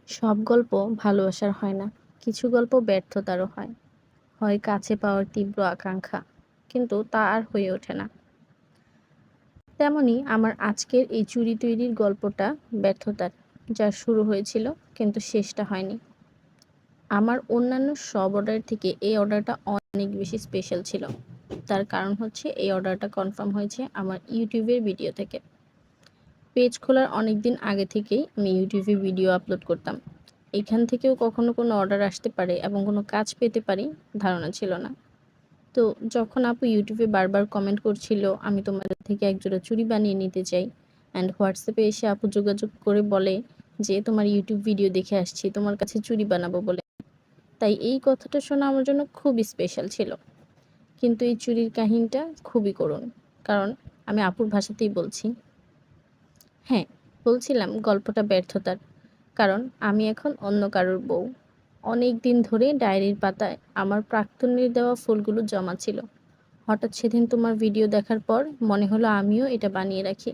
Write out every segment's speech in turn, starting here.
সব গল্প ভালোবাসার হয় না, কিছু গল্প ব্যর্থতারও হয়। হয় কাছে পাওয়ার তীব্র আকাঙ্ক্ষা, কিন্তু তা আর হয়ে ওঠে না। তেমনি আমার আজকের এই চুড়ি তৈরির গল্পটা ব্যর্থতার, যা শুরু হয়েছিল কিন্তু শেষটা হয়নি। আমার অন্যান্য সব অর্ডার থেকে এই অর্ডারটা অনেক বেশি স্পেশাল ছিল। তার কারণ হচ্ছে এই অর্ডারটা কনফার্ম হয়েছে আমার ইউটিউবের ভিডিও থেকে। পেজ খোলার অনেক দিন আগে থেকেই আমি ইউটিউবে ভিডিও আপলোড করতাম। এখান থেকেও কখনো কোনো অর্ডার আসতে পারে এবং কোনো কাজ পেতে পারি, ধারণা ছিল না। তো যখন আপু ইউটিউবে বারবার কমেন্ট করছিল আমি তোমাদের থেকে একজোড়া চুড়ি বানিয়ে নিতে চাই, অ্যান্ড হোয়াটসঅ্যাপে এসে আপু যোগাযোগ করে বলে যে তোমার ইউটিউব ভিডিও দেখে আসছি, তোমার কাছে চুড়ি বানাবো বলে, তাই এই কথাটা শোনা আমার জন্য খুবই স্পেশাল ছিল। কিন্তু এই চুড়ির কাহিনীটা খুবই করুণ, কারণ আমি আপুর ভাষাতেই বলছি। হ্যাঁ, বলছিলাম গল্পটা ব্যর্থতার, কারণ আমি এখন অন্য কারোর বউ। অনেক দিন ধরে ডায়েরির পাতায় আমার প্রাক্তনীর দেওয়া ফুলগুলো জমা ছিল। হঠাৎ সেদিন তোমার ভিডিও দেখার পর মনে হলো আমিও এটা বানিয়ে রাখি।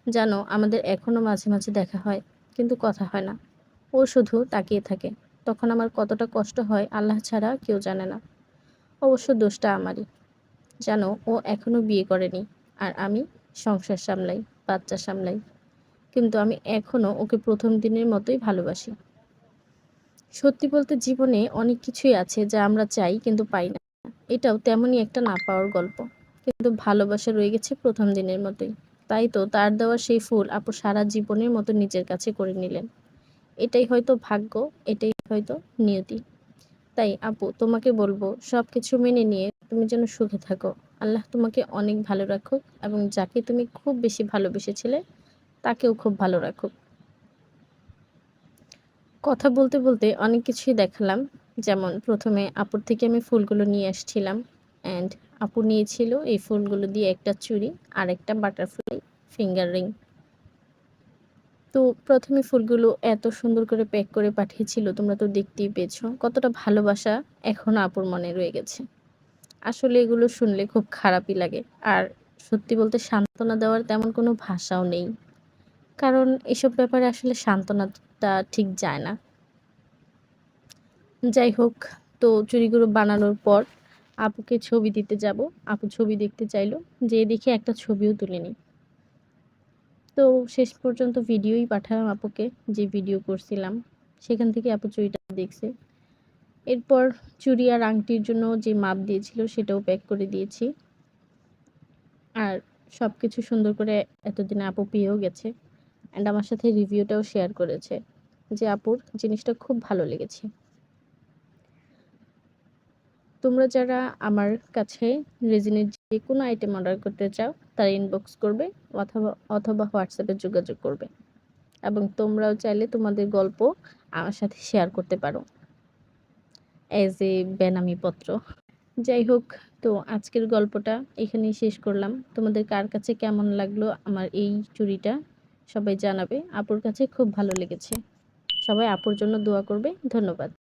জানো, আমাদের এখনো মাঝে মাঝে দেখা হয়, কিন্তু কথা হয় না। ও শুধু তাকিয়ে থাকে। তখন আমার কতটা কষ্ট হয় আল্লাহ ছাড়া কেউ জানে না। অবশ্য দোষটা আমারই। জানো, ও এখনো বিয়ে করেনি, আর আমি সংসার সামলাই, বাচ্চা সামলাই। কিন্তু আমি এখনো ওকে প্রথম দিনের মতোই ভালোবাসি। সত্যি বলতে জীবনে অনেক কিছুই আছে যা আমরা চাই কিন্তু পাই না। এটাও তেমনই একটা না পাওয়ার গল্প। কিন্তু ভালোবাসা রয়ে গেছে প্রথম দিনের মতোই। তাই তো তার দেওয়া সেই ফুল আপু সারা জীবনের মতো নিজের কাছে করে নিলেন। এটাই হয়তো ভাগ্য, এটাই হয়তো নিয়তি। তাই আপু তোমাকে বলবো, সব কিছু মেনে নিয়ে তুমি যেন সুখে থাকো। আল্লাহ তোমাকে অনেক ভালো রাখুক, এবং যাকে তুমি খুব বেশি ভালোবেসেছিলে তাকেও খুব ভালো রাখুক। কথা বলতে বলতে অনেক কিছুই দেখালাম। যেমন প্রথমে আপুর থেকে আমি ফুলগুলো নিয়ে আসছিলাম, অ্যান্ড আপু নিয়েছিল এই ফুলগুলো দিয়ে একটা চুড়ি আর একটা বাটারফ্লাই ফিঙ্গার রিং। তো প্রথমে ফুলগুলো এত সুন্দর করে প্যাক করে পাঠিয়েছিল, তোমরা তো দেখতেই পেয়েছো কতটা ভালোবাসা এখনো আপুর মনে রয়ে গেছে। আসলে এগুলো শুনলে খুব খারাপই লাগে। আর সত্যি বলতে সান্ত্বনা দেওয়ার তেমন কোনো ভাষাও নেই, কারণ এসব ব্যাপারে আসলে সান্ত্বনাটা ঠিক যায় না। যাই হোক, তো চুড়িগুলো বানানোর পর আপুকে ছবি দিতে যাব। আপু ছবি দেখতে চাইলো, যেয়ে দেখি একটা ছবিও তুলিনি। তো শেষ পর্যন্ত ভিডিওই পাঠালাম আপুকে, যে ভিডিও করছিলাম সেখান থেকে আপু চুড়িটা দেখছে। এরপর চুড়ি আর আংটির জন্য যে মাপ দিয়েছিল সেটাও প্যাক করে দিয়েছি। আর সব কিছু সুন্দর করে এতদিনে আপু পেয়েও গেছে, অ্যান্ড আমার সাথে রিভিউটাও শেয়ার করেছে যে আপুর জিনিসটা খুব ভালো লেগেছে। তোমরা যারা আমার কাছে রেজিনের যে কোনো আইটেম অর্ডার করতে চাও তারা ইনবক্স করবে, অথবা অথবা হোয়াটসঅ্যাপে যোগাযোগ করবে, এবং তোমরাও চাইলে তোমাদের গল্প আমার সাথে শেয়ার করতে পারো অ্যাজ এ বেনামি পত্র। যাই হোক, তো আজকের গল্পটা এখানেই শেষ করলাম। তোমাদের কার কাছে কেমন লাগলো আমার এই চুড়িটা সবাই জানাবে। আপুর কাছে খুব ভালো লেগেছে। সবাই আপুর জন্য দোয়া করবে। ধন্যবাদ।